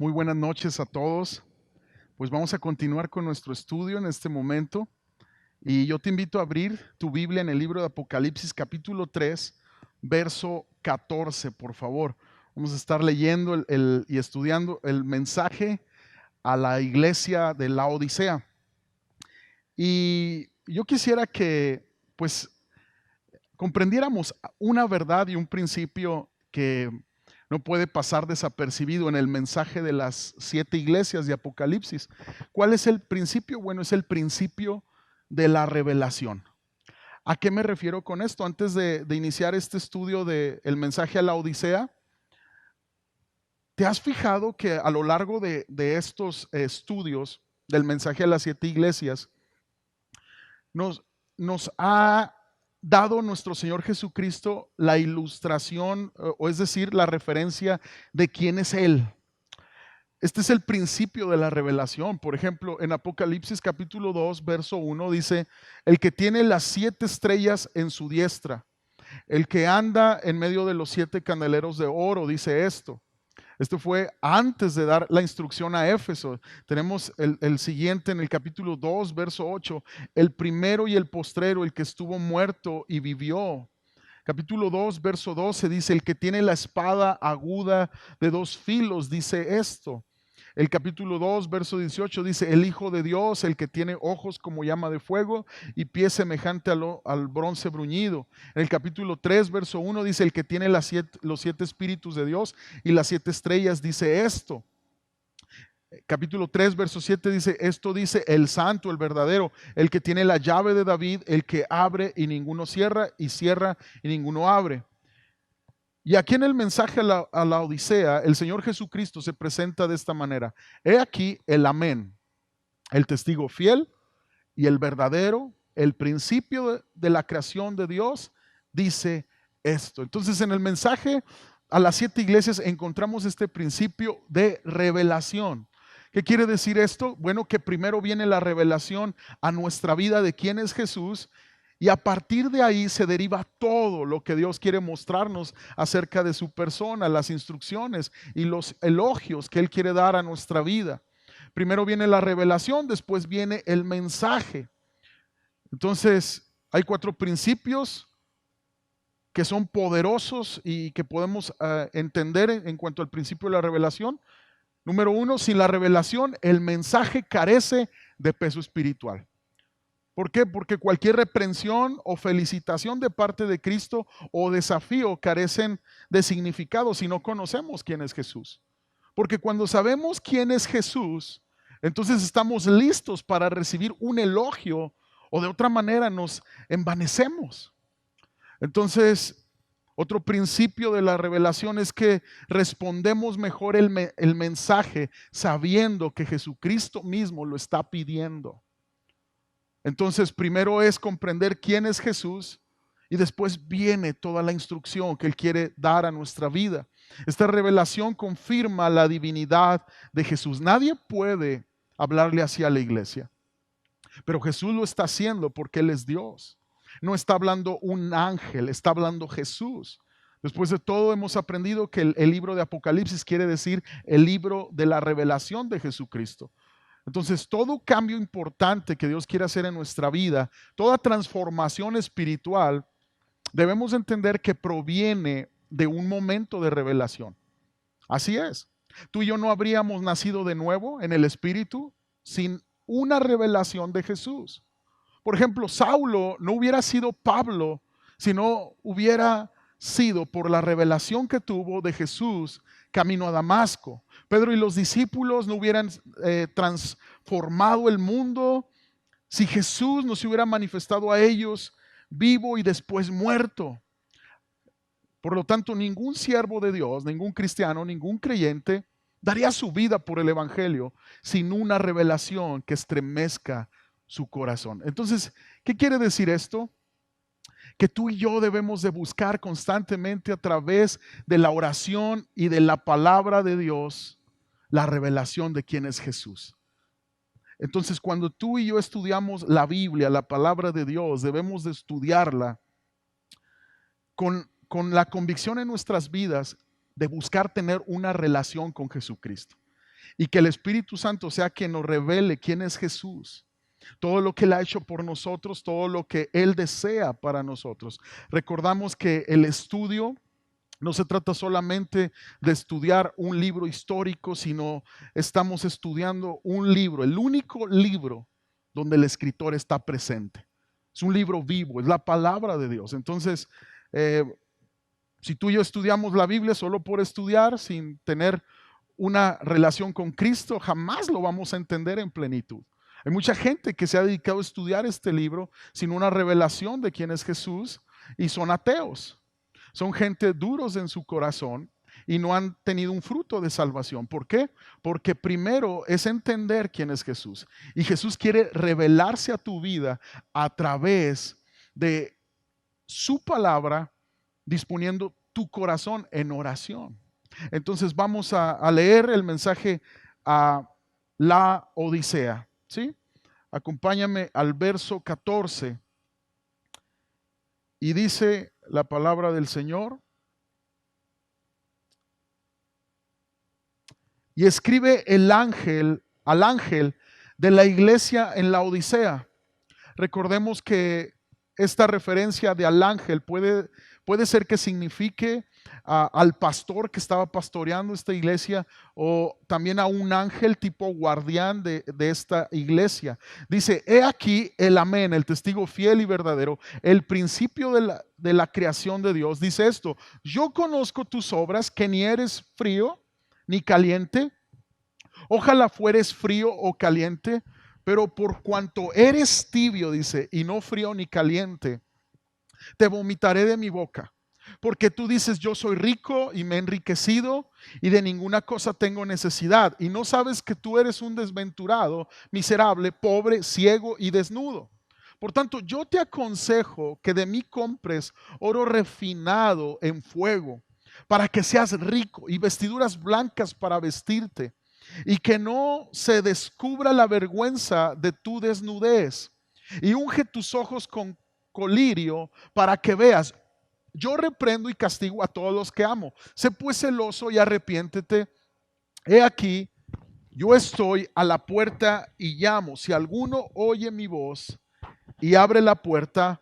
Muy buenas noches a todos. Pues vamos a continuar con nuestro estudio en este momento. Y yo te invito a abrir tu Biblia en el libro de Apocalipsis capítulo 3, verso 14, por favor. Vamos a estar leyendo y estudiando el mensaje a la iglesia de la Odisea. Y yo quisiera que pues comprendiéramos una verdad y un principio que no puede pasar desapercibido en el mensaje de las 7 iglesias de Apocalipsis. ¿Cuál es el principio? Bueno, es el principio de la revelación. ¿A qué me refiero con esto? Antes de iniciar este estudio del mensaje a la Odisea, ¿te has fijado que a lo largo de estos estudios del mensaje a las 7 iglesias nos ha dado nuestro Señor Jesucristo la ilustración, o es decir, la referencia de quién es Él? Este es el principio de la revelación. Por ejemplo, en Apocalipsis capítulo 2, verso 1 dice: el que tiene las 7 estrellas en su diestra, el que anda en medio de los 7 candeleros de oro, dice esto. Esto fue antes de dar la instrucción a Éfeso. Tenemos el siguiente en el capítulo 2, verso 8. El primero y el postrero, el que estuvo muerto y vivió. Capítulo 2, verso 12 dice: el que tiene la espada aguda de 2 filos, dice esto. El capítulo 2, verso 18 dice: el Hijo de Dios, el que tiene ojos como llama de fuego y pies semejante al bronce bruñido. En el capítulo 3, verso 1 dice: el que tiene los 7 espíritus de Dios y las 7 estrellas, dice esto. Capítulo 3, verso 7 dice: esto dice el santo, el verdadero, el que tiene la llave de David, el que abre y ninguno cierra, y cierra y ninguno abre. Y aquí en el mensaje a la Odisea, el Señor Jesucristo se presenta de esta manera: he aquí el amén, el testigo fiel y el verdadero, el principio de la creación de Dios, dice esto. Entonces, en el mensaje a las 7 iglesias encontramos este principio de revelación. ¿Qué quiere decir esto? Bueno, que primero viene la revelación a nuestra vida de quién es Jesús, y a partir de ahí se deriva todo lo que Dios quiere mostrarnos acerca de su persona, las instrucciones y los elogios que Él quiere dar a nuestra vida. Primero viene la revelación, después viene el mensaje. Entonces, hay 4 principios que son poderosos y que podemos entender en cuanto al principio de la revelación. Número 1, sin la revelación, el mensaje carece de peso espiritual. ¿Por qué? Porque cualquier reprensión o felicitación de parte de Cristo o desafío carecen de significado si no conocemos quién es Jesús. Porque cuando sabemos quién es Jesús, entonces estamos listos para recibir un elogio, o de otra manera nos envanecemos. Entonces, otro principio de la revelación es que respondemos mejor el mensaje sabiendo que Jesucristo mismo lo está pidiendo. Entonces, primero es comprender quién es Jesús, y después viene toda la instrucción que Él quiere dar a nuestra vida. Esta revelación confirma la divinidad de Jesús. Nadie puede hablarle así a la iglesia, pero Jesús lo está haciendo porque Él es Dios. No está hablando un ángel, está hablando Jesús. Después de todo, hemos aprendido que el libro de Apocalipsis quiere decir el libro de la revelación de Jesucristo. Entonces, todo cambio importante que Dios quiere hacer en nuestra vida, toda transformación espiritual, debemos entender que proviene de un momento de revelación. Así es. Tú y yo no habríamos nacido de nuevo en el Espíritu sin una revelación de Jesús. Por ejemplo, Saulo no hubiera sido Pablo si no hubiera sido por la revelación que tuvo de Jesús camino a Damasco. Pedro y los discípulos no hubieran transformado el mundo si Jesús no se hubiera manifestado a ellos vivo y después muerto. Por lo tanto, ningún siervo de Dios, ningún cristiano, ningún creyente daría su vida por el Evangelio sin una revelación que estremezca su corazón. Entonces, ¿qué quiere decir esto? Que tú y yo debemos de buscar constantemente a través de la oración y de la palabra de Dios la revelación de quién es Jesús. Entonces, cuando tú y yo estudiamos la Biblia, la palabra de Dios, debemos de estudiarla con la convicción en nuestras vidas de buscar tener una relación con Jesucristo. y que el Espíritu Santo sea quien nos revele quién es Jesús, todo lo que Él ha hecho por nosotros, todo lo que Él desea para nosotros. Recordamos que el estudio no se trata solamente de estudiar un libro histórico, sino estamos estudiando un libro, el único libro donde el escritor está presente. Es un libro vivo, es la palabra de Dios. Entonces, eh, si tú y yo estudiamos la Biblia solo por estudiar, sin tener una relación con Cristo, jamás lo vamos a entender en plenitud. Hay mucha gente que se ha dedicado a estudiar este libro sin una revelación de quién es Jesús y son ateos. Son gente duros en su corazón y no han tenido un fruto de salvación. ¿Por qué? Porque primero es entender quién es Jesús. Y Jesús quiere revelarse a tu vida a través de su palabra, disponiendo tu corazón en oración. Entonces vamos a leer el mensaje a la Odisea, ¿sí? Acompáñame al verso 14 y dice la palabra del Señor: y escribe el ángel al ángel de la iglesia en la Odisea. Recordemos que esta referencia de al ángel puede ser que signifique al pastor que estaba pastoreando esta iglesia, o también a un ángel tipo guardián de esta iglesia. Dice: he aquí el amén, el testigo fiel y verdadero, el principio de la creación de Dios. Dice esto: yo conozco tus obras, que ni eres frío ni caliente. Ojalá fueres frío o caliente, pero por cuanto eres tibio, dice, y no frío ni caliente, te vomitaré de mi boca. Porque tú dices: yo soy rico y me he enriquecido y de ninguna cosa tengo necesidad, y no sabes que tú eres un desventurado, miserable, pobre, ciego y desnudo. Por tanto, yo te aconsejo que de mí compres oro refinado en fuego, para que seas rico, y vestiduras blancas para vestirte, y que no se descubra la vergüenza de tu desnudez, y unge tus ojos con colirio para que veas. Yo reprendo y castigo a todos los que amo. Sé pues celoso y arrepiéntete. He aquí, yo estoy a la puerta y llamo. Si alguno oye mi voz y abre la puerta,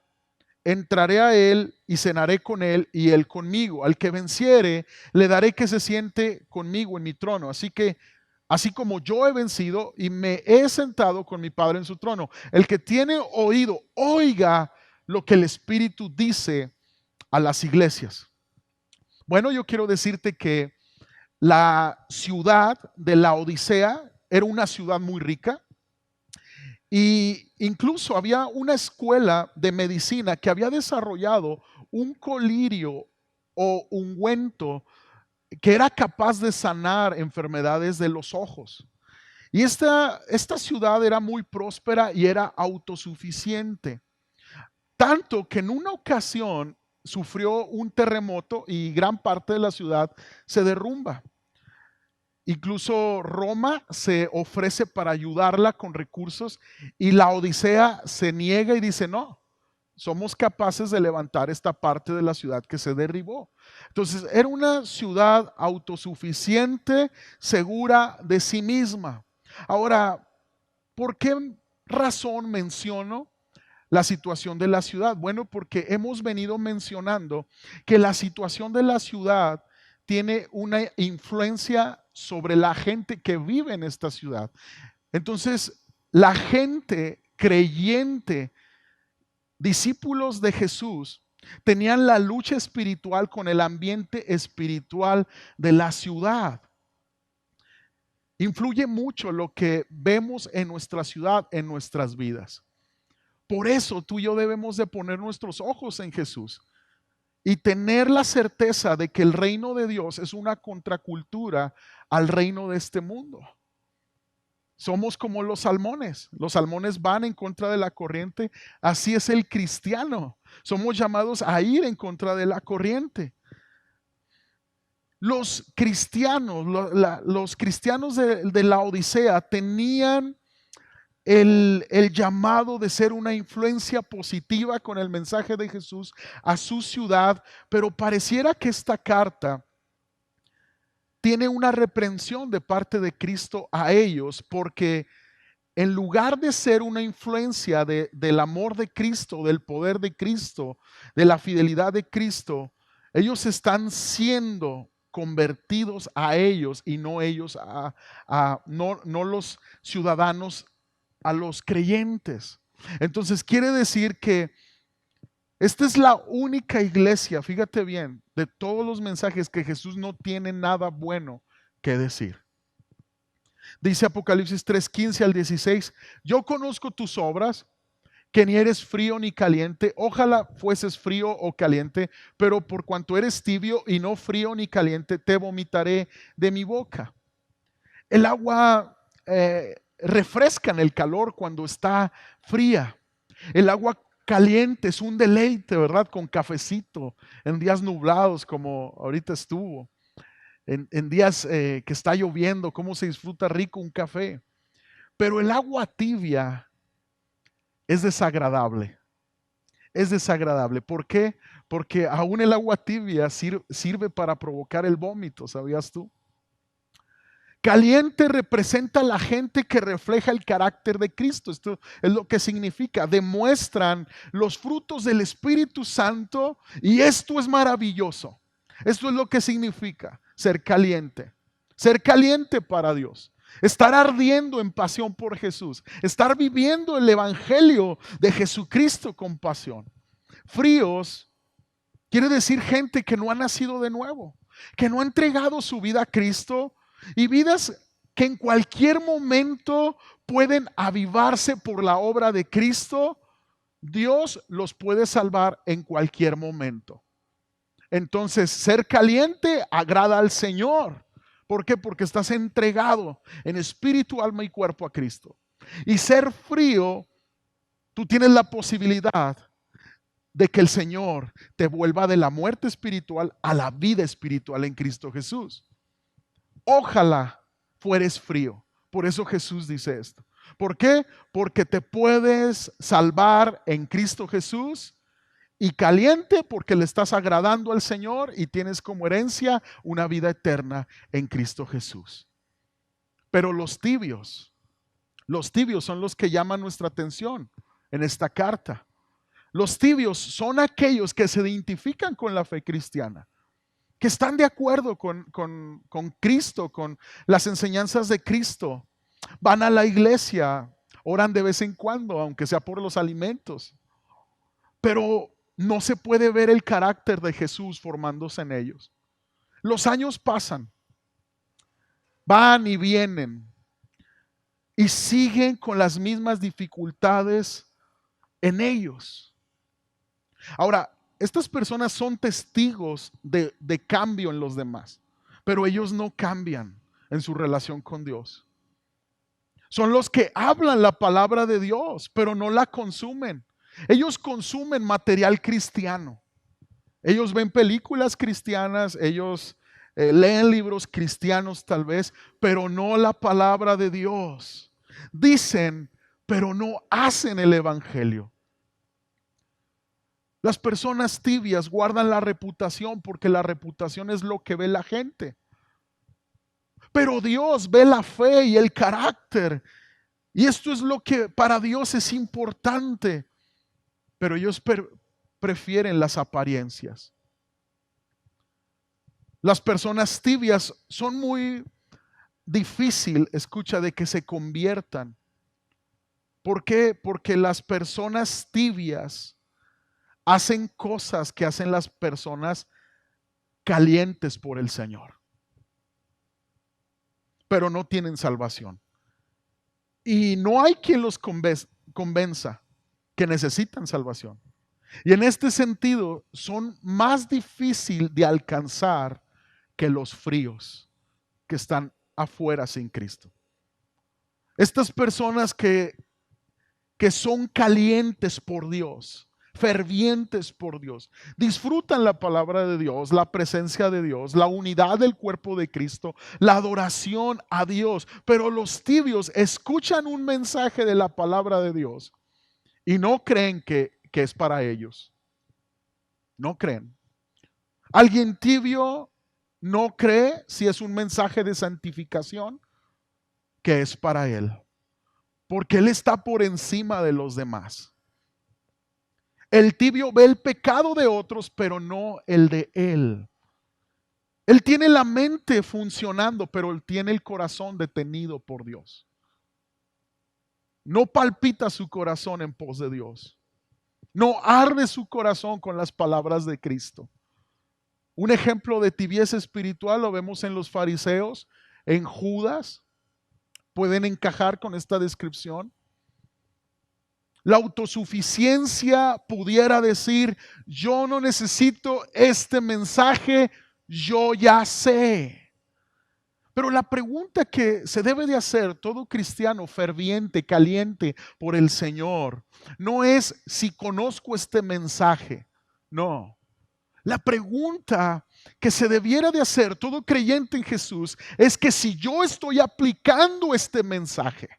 entraré a él y cenaré con él y él conmigo. Al que venciere, le daré que se siente conmigo en mi trono. Así como yo he vencido y me he sentado con mi Padre en su trono. El que tiene oído, oiga lo que el Espíritu dice a las iglesias. Bueno, yo quiero decirte que la ciudad de la Odisea era una ciudad muy rica, y incluso había una escuela de medicina que había desarrollado un colirio o ungüento que era capaz de sanar enfermedades de los ojos. Y esta ciudad era muy próspera y era autosuficiente. Tanto que en una ocasión sufrió un terremoto y gran parte de la ciudad se derrumba. Incluso Roma se ofrece para ayudarla con recursos, y la Odisea se niega y dice: no, somos capaces de levantar esta parte de la ciudad que se derribó. Entonces era una ciudad autosuficiente, segura de sí misma. Ahora, ¿por qué razón menciono la situación de la ciudad? Bueno, porque hemos venido mencionando que la situación de la ciudad tiene una influencia sobre la gente que vive en esta ciudad. Entonces, la gente creyente, discípulos de Jesús, tenían la lucha espiritual con el ambiente espiritual de la ciudad. Influye mucho lo que vemos en nuestra ciudad, en nuestras vidas. Por eso tú y yo debemos de poner nuestros ojos en Jesús y tener la certeza de que el reino de Dios es una contracultura al reino de este mundo. Somos como los salmones. Los salmones van en contra de la corriente. Así es el cristiano. Somos llamados a ir en contra de la corriente. Los cristianos, los cristianos de la Odisea tenían el llamado de ser una influencia positiva con el mensaje de Jesús a su ciudad, pero pareciera que esta carta tiene una reprensión de parte de Cristo a ellos, porque en lugar de ser una influencia del amor de Cristo, del poder de Cristo, de la fidelidad de Cristo, ellos están siendo convertidos a ellos y no ellos no los ciudadanos a los creyentes. Entonces quiere decir que esta es la única iglesia, fíjate bien, de todos los mensajes que Jesús no tiene nada bueno que decir. Dice Apocalipsis 3:15 al 16, yo conozco tus obras, que ni eres frío ni caliente, ojalá fueses frío o caliente, pero por cuanto eres tibio y no frío ni caliente, te vomitaré de mi boca. El agua refresca en el calor cuando está fría. El agua caliente es un deleite, ¿verdad? Con cafecito en días nublados como ahorita estuvo. En días que está lloviendo, cómo se disfruta rico un café. Pero el agua tibia es desagradable. Es desagradable. ¿Por qué? Porque aún el agua tibia sirve para provocar el vómito, ¿sabías tú? Caliente representa a la gente que refleja el carácter de Cristo. Esto es lo que significa. Demuestran los frutos del Espíritu Santo y esto es maravilloso. Esto es lo que significa ser caliente. Ser caliente para Dios. Estar ardiendo en pasión por Jesús. Estar viviendo el evangelio de Jesucristo con pasión. Fríos quiere decir gente que no ha nacido de nuevo, que no ha entregado su vida a Cristo. Y vidas que en cualquier momento pueden avivarse por la obra de Cristo. Dios los puede salvar en cualquier momento. Entonces, ser caliente agrada al Señor. ¿Por qué? Porque estás entregado en espíritu, alma y cuerpo a Cristo. Y ser frío, tú tienes la posibilidad de que el Señor te vuelva de la muerte espiritual a la vida espiritual en Cristo Jesús. Ojalá fueres frío. Por eso Jesús dice esto. ¿Por qué? Porque te puedes salvar en Cristo Jesús, y caliente porque le estás agradando al Señor y tienes como herencia una vida eterna en Cristo Jesús. Pero los tibios son los que llaman nuestra atención en esta carta. Los tibios son aquellos que se identifican con la fe cristiana, que están de acuerdo con Cristo, con las enseñanzas de Cristo. Van a la iglesia, oran de vez en cuando, aunque sea por los alimentos. Pero no se puede ver el carácter de Jesús formándose en ellos. Los años pasan, van y vienen, y siguen con las mismas dificultades en ellos. Ahora, estas personas son testigos de cambio en los demás, pero ellos no cambian en su relación con Dios. Son los que hablan la palabra de Dios, pero no la consumen. Ellos consumen material cristiano. Ellos ven películas cristianas, ellos leen libros cristianos tal vez, pero no la palabra de Dios. Dicen, pero no hacen el evangelio. Las personas tibias guardan la reputación porque la reputación es lo que ve la gente. Pero Dios ve la fe y el carácter. Y esto es lo que para Dios es importante. Pero ellos prefieren las apariencias. Las personas tibias son muy difícil, escucha, de que se conviertan. ¿Por qué? Porque las personas tibias hacen cosas que hacen las personas calientes por el Señor, pero no tienen salvación. Y no hay quien los convenza que necesitan salvación. Y en este sentido son más difícil de alcanzar que los fríos que están afuera sin Cristo. Estas personas que son calientes por Dios, fervientes por Dios, disfrutan la palabra de Dios, la presencia de Dios, la unidad del cuerpo de Cristo, la adoración a Dios. Pero los tibios escuchan un mensaje de la palabra de Dios y no creen que es para ellos. No creen. Alguien tibio no cree si es un mensaje de santificación que es para él, porque él está por encima de los demás. El tibio ve el pecado de otros, pero no el de él. Él tiene la mente funcionando, pero él tiene el corazón detenido por Dios. No palpita su corazón en pos de Dios. No arde su corazón con las palabras de Cristo. Un ejemplo de tibieza espiritual lo vemos en los fariseos, en Judas. ¿Pueden encajar con esta descripción? La autosuficiencia pudiera decir, yo no necesito este mensaje, yo ya sé. Pero la pregunta que se debe de hacer todo cristiano ferviente, caliente por el Señor, no es si conozco este mensaje, no. La pregunta que se debiera de hacer todo creyente en Jesús es que si yo estoy aplicando este mensaje.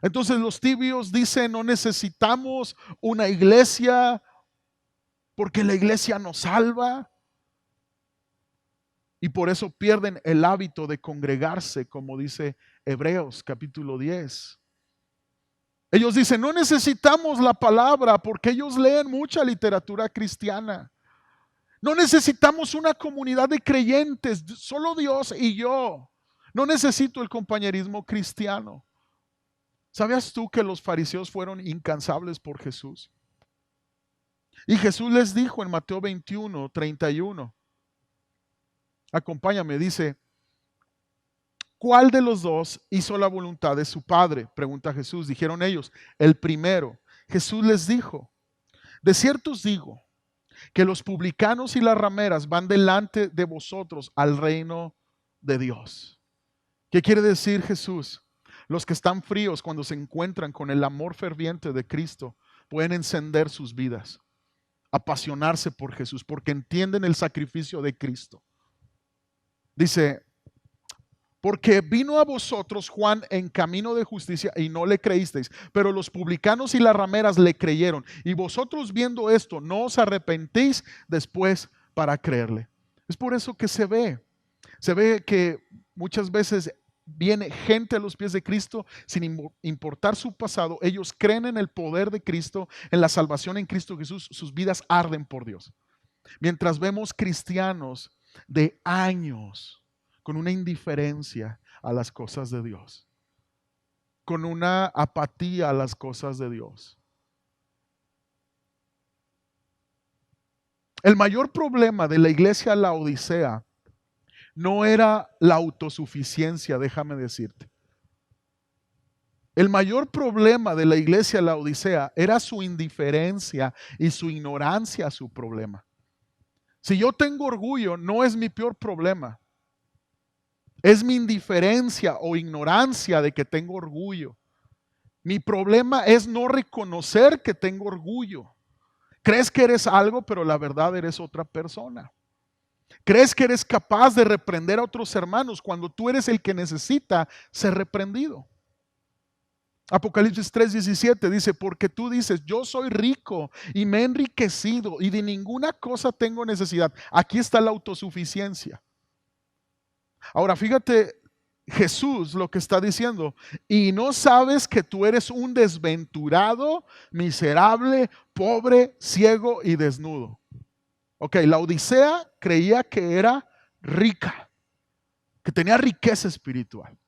Entonces los tibios dicen, no necesitamos una iglesia porque la iglesia nos salva. Y por eso pierden el hábito de congregarse, como dice Hebreos capítulo 10. Ellos dicen, no necesitamos la palabra porque ellos leen mucha literatura cristiana. No necesitamos una comunidad de creyentes, solo Dios y yo. No necesito el compañerismo cristiano. ¿Sabías tú que los fariseos fueron incansables por Jesús? Y Jesús les dijo en Mateo 21:31, acompáñame, dice, ¿cuál de los dos hizo la voluntad de su padre? Pregunta Jesús. Dijeron ellos, el primero. Jesús les dijo, de cierto os digo, que los publicanos y las rameras van delante de vosotros al reino de Dios. ¿Qué quiere decir Jesús? Los que están fríos cuando se encuentran con el amor ferviente de Cristo pueden encender sus vidas, apasionarse por Jesús, porque entienden el sacrificio de Cristo. Dice, porque vino a vosotros Juan en camino de justicia y no le creísteis, pero los publicanos y las rameras le creyeron. Y vosotros viendo esto, no os arrepentís después para creerle. Es por eso que se ve que muchas veces viene gente a los pies de Cristo sin importar su pasado. Ellos creen en el poder de Cristo, en la salvación en Cristo Jesús. Sus vidas arden por Dios. Mientras vemos cristianos de años con una indiferencia a las cosas de Dios, con una apatía a las cosas de Dios. El mayor problema de la iglesia Laodicea no era la autosuficiencia, déjame decirte. El mayor problema de la iglesia Laodicea era su indiferencia y su ignorancia a su problema. Si yo tengo orgullo, no es mi peor problema. Es mi indiferencia o ignorancia de que tengo orgullo. Mi problema es no reconocer que tengo orgullo. Crees que eres algo, pero la verdad eres otra persona. Crees que eres capaz de reprender a otros hermanos cuando tú eres el que necesita ser reprendido. Apocalipsis 3:17 dice, porque tú dices, yo soy rico y me he enriquecido y de ninguna cosa tengo necesidad. Aquí está la autosuficiencia. Ahora fíjate Jesús lo que está diciendo, y no sabes que tú eres un desventurado, miserable, pobre, ciego y desnudo. Ok, la Odisea creía que era rica, que tenía riqueza espiritual.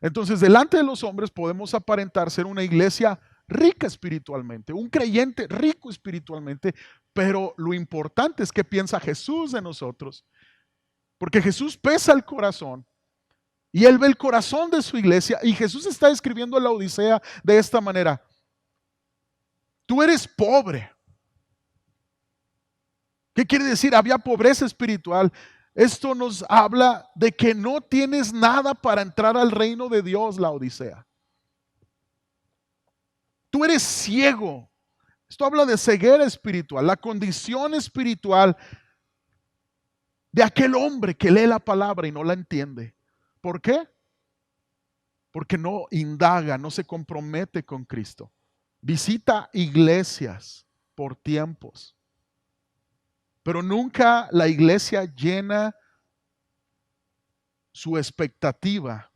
Entonces, delante de los hombres podemos aparentar ser una iglesia rica espiritualmente, un creyente rico espiritualmente, pero lo importante es que piensa Jesús de nosotros, porque Jesús pesa el corazón y Él ve el corazón de su iglesia y Jesús está escribiendo la Odisea de esta manera. Tú eres pobre. ¿Qué quiere decir? Había pobreza espiritual. Esto nos habla de que no tienes nada para entrar al reino de Dios, la Odisea. Tú eres ciego. Esto habla de ceguera espiritual, la condición espiritual de aquel hombre que lee la palabra y no la entiende. ¿Por qué? Porque no indaga, no se compromete con Cristo. Visita iglesias por tiempos. Pero nunca la iglesia llena su expectativa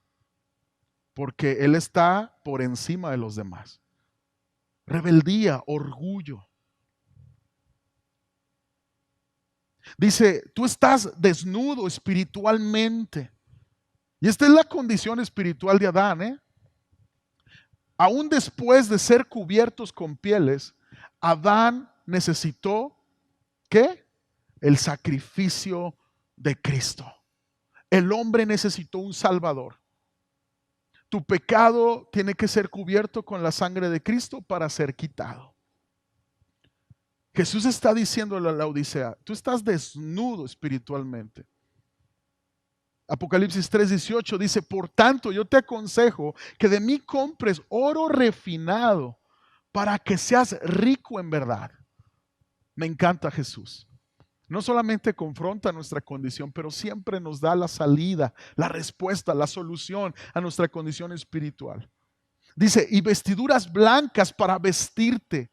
porque Él está por encima de los demás. Rebeldía, orgullo. Dice, tú estás desnudo espiritualmente. Y esta es la condición espiritual de Adán, ¿eh? Aún después de ser cubiertos con pieles, Adán necesitó, ¿qué? El sacrificio de Cristo. El hombre necesitó un Salvador. Tu pecado tiene que ser cubierto con la sangre de Cristo para ser quitado. Jesús está diciendo a la Odisea, tú estás desnudo espiritualmente. Apocalipsis 3:18 dice, por tanto yo te aconsejo que de mí compres oro refinado para que seas rico en verdad. Me encanta Jesús. No solamente confronta nuestra condición, pero siempre nos da la salida, la respuesta, la solución a nuestra condición espiritual. Dice, y vestiduras blancas para vestirte,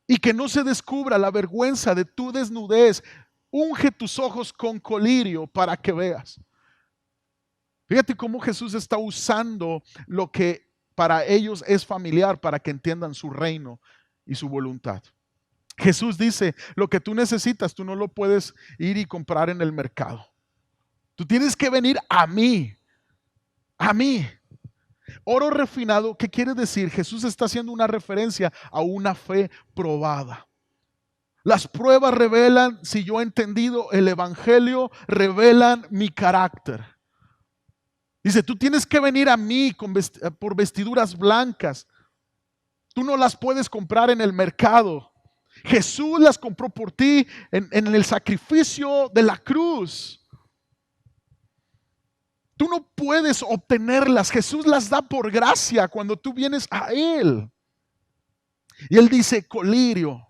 y que no se descubra la vergüenza de tu desnudez. Unge tus ojos con colirio para que veas. Fíjate cómo Jesús está usando lo que para ellos es familiar para que entiendan su reino y su voluntad. Jesús dice, lo que tú necesitas, tú no lo puedes ir y comprar en el mercado. Tú tienes que venir a mí, a mí. Oro refinado, ¿qué quiere decir? Jesús está haciendo una referencia a una fe probada. Las pruebas revelan, si yo he entendido el evangelio, revelan mi carácter. Dice, tú tienes que venir a mí por vestiduras blancas. Tú no las puedes comprar en el mercado. Jesús las compró por ti en el sacrificio de la cruz. Tú no puedes obtenerlas. Jesús las da por gracia cuando tú vienes a Él. Y Él dice colirio.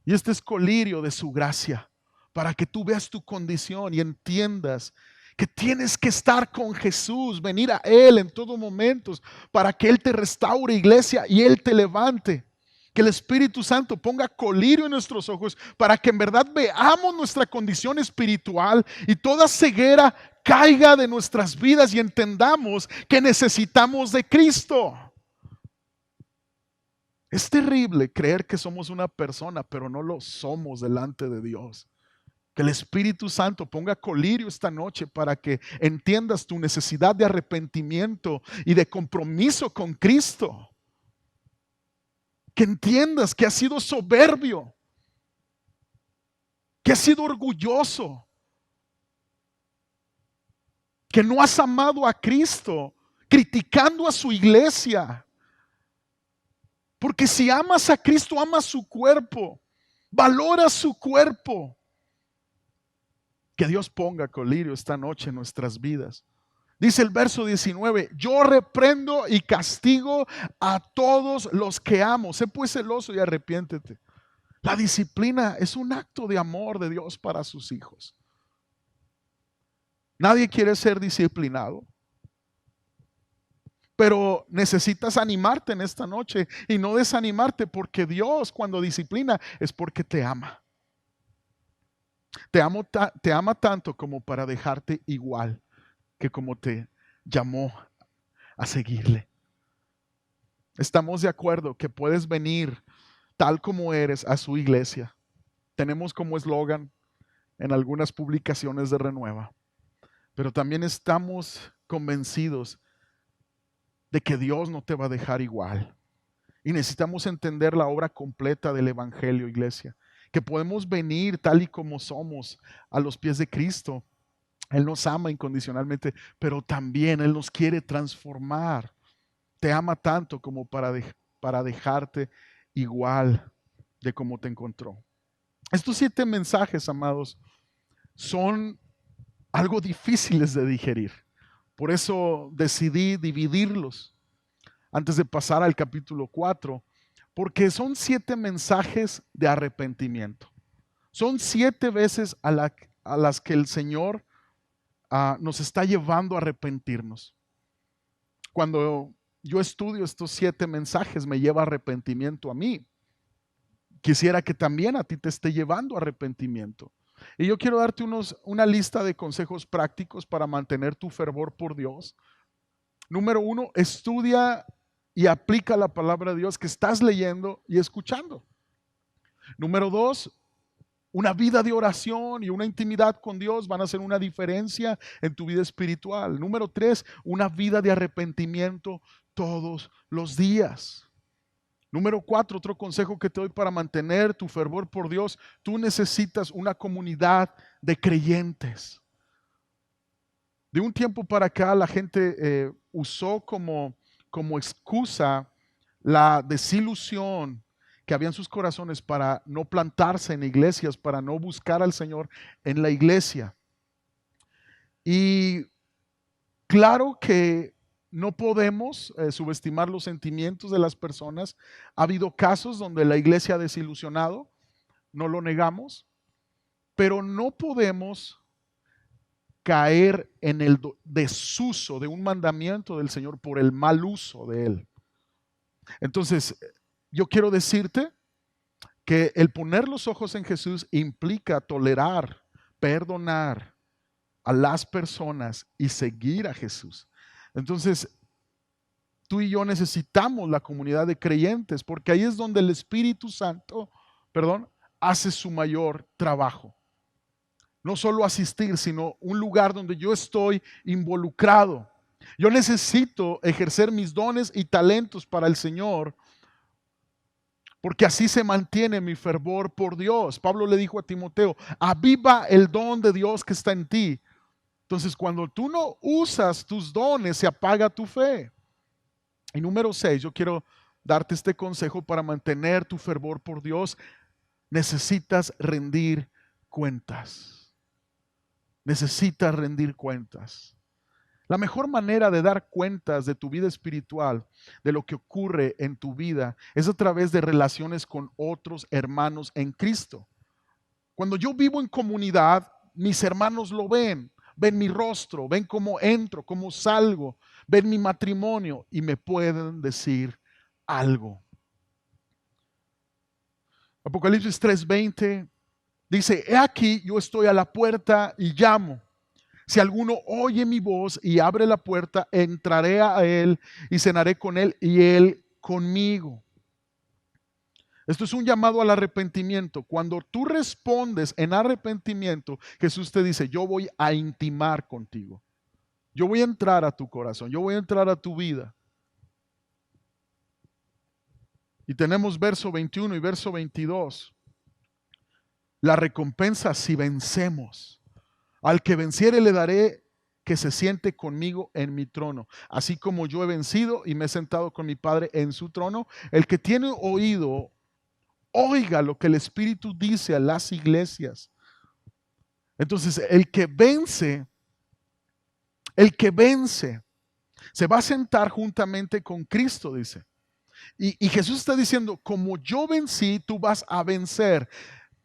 Y este es colirio de su gracia. Para que tú veas tu condición y entiendas que tienes que estar con Jesús. Venir a Él en todo momento. Para que Él te restaure, iglesia, y Él te levante. Que el Espíritu Santo ponga colirio en nuestros ojos para que en verdad veamos nuestra condición espiritual y toda ceguera caiga de nuestras vidas y entendamos que necesitamos de Cristo. Es terrible creer que somos una persona, pero no lo somos delante de Dios. Que el Espíritu Santo ponga colirio esta noche para que entiendas tu necesidad de arrepentimiento y de compromiso con Cristo. Que entiendas que has sido soberbio, que has sido orgulloso, que no has amado a Cristo, criticando a su iglesia. Porque si amas a Cristo, amas su cuerpo, valora su cuerpo. Que Dios ponga colirio esta noche en nuestras vidas. Dice el verso 19, yo reprendo y castigo a todos los que amo. Sé pues celoso y arrepiéntete. La disciplina es un acto de amor de Dios para sus hijos. Nadie quiere ser disciplinado. Pero necesitas animarte en esta noche y no desanimarte, porque Dios cuando disciplina es porque te ama. Te ama tanto como para dejarte igual que como te llamó a seguirle. Estamos de acuerdo que puedes venir tal como eres a su iglesia. Tenemos como eslogan en algunas publicaciones de Renueva, pero también estamos convencidos de que Dios no te va a dejar igual. Y necesitamos entender la obra completa del Evangelio, iglesia. Que podemos venir tal y como somos a los pies de Cristo. Él nos ama incondicionalmente, pero también Él nos quiere transformar. Te ama tanto como para dejarte igual de como te encontró. Estos 7 mensajes, amados, son algo difíciles de digerir. Por eso decidí dividirlos antes de pasar al capítulo 4, porque son 7 mensajes de arrepentimiento. Son 7 veces a las que el Señor nos está llevando a arrepentirnos. Cuando yo estudio estos 7 mensajes, me lleva a arrepentimiento a mí. quisiera que también a ti te esté llevando a arrepentimiento. Y yo quiero darte una lista de consejos prácticos para mantener tu fervor por Dios. Número uno, estudia y aplica la palabra de Dios que estás leyendo y escuchando. Número dos, una vida de oración y una intimidad con Dios van a hacer una diferencia en tu vida espiritual. Número tres, una vida de arrepentimiento todos los días. Número cuatro, otro consejo que te doy para mantener tu fervor por Dios, tú necesitas una comunidad de creyentes. De un tiempo para acá la gente usó como excusa la desilusión que había en sus corazones para no plantarse en iglesias, para no buscar al Señor en la iglesia. Y claro que no podemos subestimar los sentimientos de las personas. Ha habido casos donde la iglesia ha desilusionado, no lo negamos, pero no podemos caer en el desuso de un mandamiento del Señor por el mal uso de él. Entonces, yo quiero decirte que el poner los ojos en Jesús implica tolerar, perdonar a las personas y seguir a Jesús. Entonces, tú y yo necesitamos la comunidad de creyentes porque ahí es donde el Espíritu Santo, hace su mayor trabajo. No solo asistir, sino un lugar donde yo estoy involucrado. Yo necesito ejercer mis dones y talentos para el Señor, porque así se mantiene mi fervor por Dios. Pablo le dijo a Timoteo, aviva el don de Dios que está en ti. Entonces, cuando tú no usas tus dones, se apaga tu fe. Y número 6, yo quiero darte este consejo para mantener tu fervor por Dios. Necesitas rendir cuentas. Necesitas rendir cuentas. La mejor manera de dar cuentas de tu vida espiritual, de lo que ocurre en tu vida, es a través de relaciones con otros hermanos en Cristo. Cuando yo vivo en comunidad, mis hermanos lo ven mi rostro, ven cómo entro, cómo salgo, ven mi matrimonio y me pueden decir algo. Apocalipsis 3:20 dice, he aquí yo estoy a la puerta y llamo. Si alguno oye mi voz y abre la puerta, entraré a él y cenaré con él y él conmigo. Esto es un llamado al arrepentimiento. Cuando tú respondes en arrepentimiento, Jesús te dice, yo voy a intimar contigo. Yo voy a entrar a tu corazón, yo voy a entrar a tu vida. Y tenemos verso 21 y verso 22. La recompensa si vencemos. Al que venciere le daré que se siente conmigo en mi trono, así como yo he vencido y me he sentado con mi Padre en su trono. El que tiene oído, oiga lo que el Espíritu dice a las iglesias. Entonces, el que vence, se va a sentar juntamente con Cristo, dice. Y Jesús está diciendo, como yo vencí, tú vas a vencer.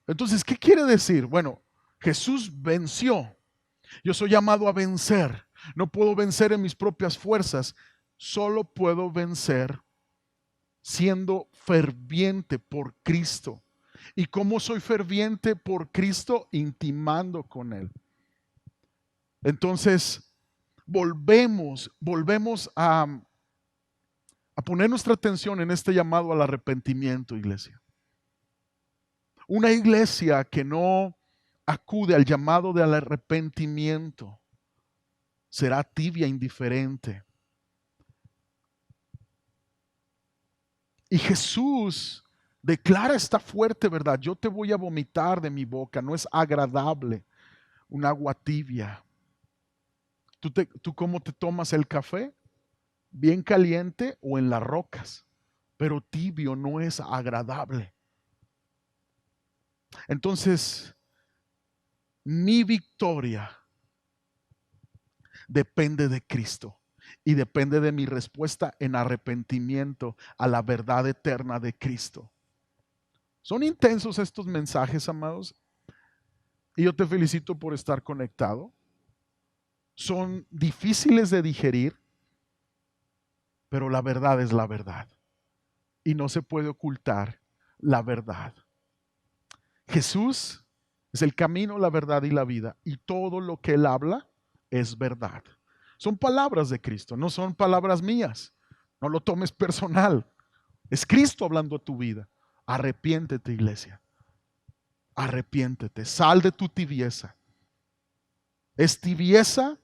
Entonces, ¿qué quiere decir? Bueno, Jesús venció. Yo soy llamado a vencer. No puedo vencer en mis propias fuerzas. Solo puedo vencer siendo ferviente por Cristo. ¿Y cómo soy ferviente por Cristo? Intimando con Él. Entonces, volvemos a poner nuestra atención en este llamado al arrepentimiento, iglesia. Una iglesia que no acude al llamado del arrepentimiento será tibia, indiferente. Y Jesús declara esta fuerte verdad: yo te voy a vomitar de mi boca. No es agradable un agua tibia. ¿Tú cómo te tomas el café? ¿Bien caliente o en las rocas? Pero tibio no es agradable. Entonces, mi victoria depende de Cristo y depende de mi respuesta en arrepentimiento a la verdad eterna de Cristo. Son intensos estos mensajes, amados, y yo te felicito por estar conectado. Son difíciles de digerir, pero la verdad es la verdad y no se puede ocultar la verdad. Jesús es el camino, la verdad y la vida. Y todo lo que Él habla es verdad. Son palabras de Cristo, no son palabras mías. No lo tomes personal. Es Cristo hablando a tu vida. Arrepiéntete, iglesia. Arrepiéntete. Sal de tu tibieza. ¿Es tibieza?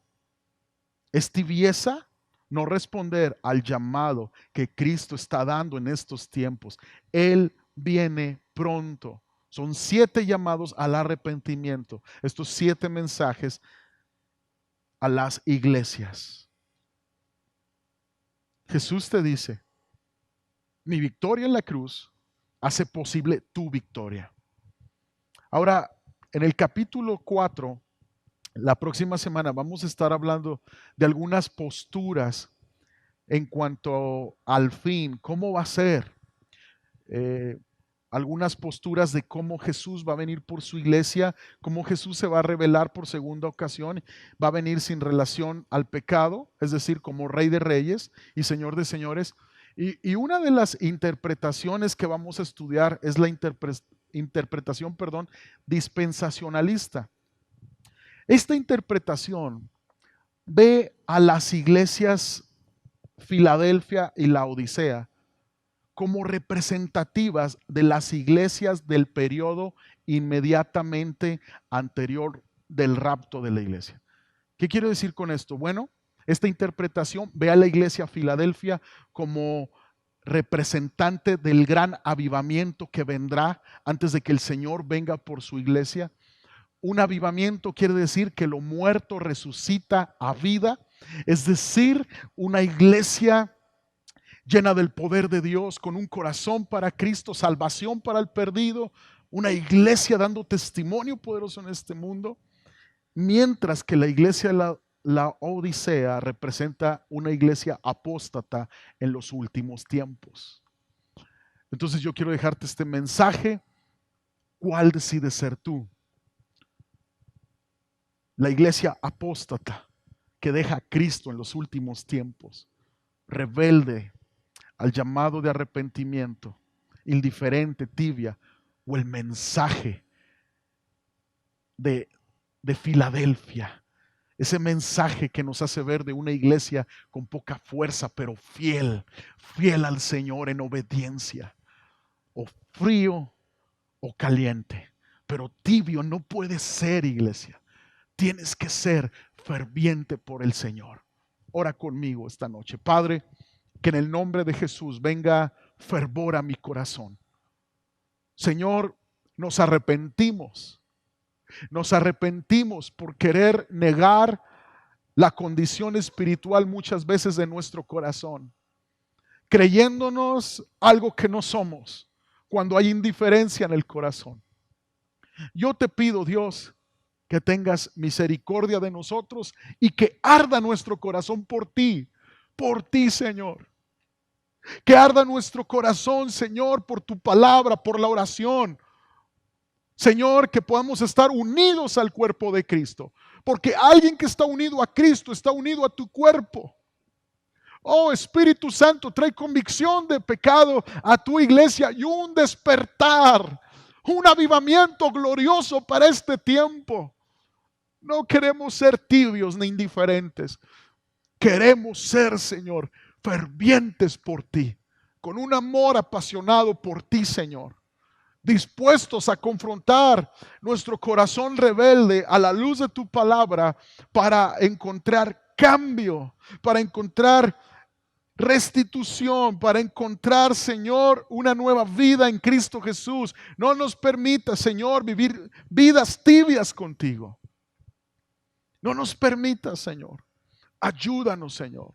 ¿Es tibieza? No responder al llamado que Cristo está dando en estos tiempos. Él viene pronto. Son 7 llamados al arrepentimiento. Estos 7 mensajes a las iglesias. Jesús te dice, mi victoria en la cruz hace posible tu victoria. Ahora, en el capítulo 4, la próxima semana vamos a estar hablando de algunas posturas en cuanto al fin, cómo va a ser. Algunas posturas de cómo Jesús va a venir por su iglesia, cómo Jesús se va a revelar por segunda ocasión, va a venir sin relación al pecado, es decir, como Rey de Reyes y Señor de Señores. Y una de las interpretaciones que vamos a estudiar es la interpretación, dispensacionalista. Esta interpretación ve a las iglesias Filadelfia y Laodicea como representativas de las iglesias del periodo inmediatamente anterior del rapto de la iglesia. ¿Qué quiero decir con esto? Bueno, esta interpretación ve a la iglesia Filadelfia como representante del gran avivamiento que vendrá antes de que el Señor venga por su iglesia. Un avivamiento quiere decir que lo muerto resucita a vida, es decir, una iglesia llena del poder de Dios, con un corazón para Cristo, salvación para el perdido, una iglesia dando testimonio poderoso en este mundo, mientras que la iglesia la Odisea representa una iglesia apóstata en los últimos tiempos. Entonces yo quiero dejarte este mensaje. ¿Cuál decides ser tú? La iglesia apóstata que deja a Cristo en los últimos tiempos, rebelde al llamado de arrepentimiento, indiferente, tibia, o el mensaje de Filadelfia, ese mensaje que nos hace ver de una iglesia con poca fuerza, pero fiel al Señor en obediencia, o frío o caliente, pero tibio no puede ser, iglesia. Tienes que ser ferviente por el Señor. Ora conmigo esta noche. Padre, que en el nombre de Jesús venga fervor a mi corazón. Señor, nos arrepentimos por querer negar la condición espiritual muchas veces de nuestro corazón, creyéndonos algo que no somos cuando hay indiferencia en el corazón. Yo te pido, Dios, que tengas misericordia de nosotros y que arda nuestro corazón por ti, Señor. Que arda nuestro corazón, Señor, por tu palabra, por la oración. Señor, que podamos estar unidos al cuerpo de Cristo. Porque alguien que está unido a Cristo está unido a tu cuerpo. Oh, Espíritu Santo, trae convicción de pecado a tu iglesia y un despertar, un avivamiento glorioso para este tiempo. No queremos ser tibios ni indiferentes. Queremos ser, Señor, fervientes por ti, con un amor apasionado por ti, Señor, dispuestos a confrontar nuestro corazón rebelde a la luz de tu palabra para encontrar cambio, para encontrar restitución, para encontrar, Señor, una nueva vida en Cristo Jesús. No nos permita, Señor, vivir vidas tibias contigo. No nos permita, Señor. Ayúdanos, Señor.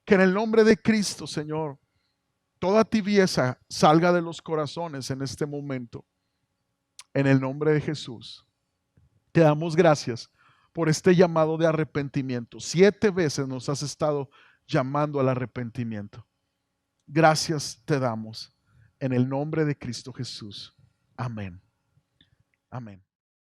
Que en el nombre de Cristo, Señor, toda tibieza salga de los corazones en este momento. En el nombre de Jesús. Te damos gracias por este llamado de arrepentimiento. 7 veces nos has estado llamando al arrepentimiento. Gracias te damos en el nombre de Cristo Jesús. Amén. Amén.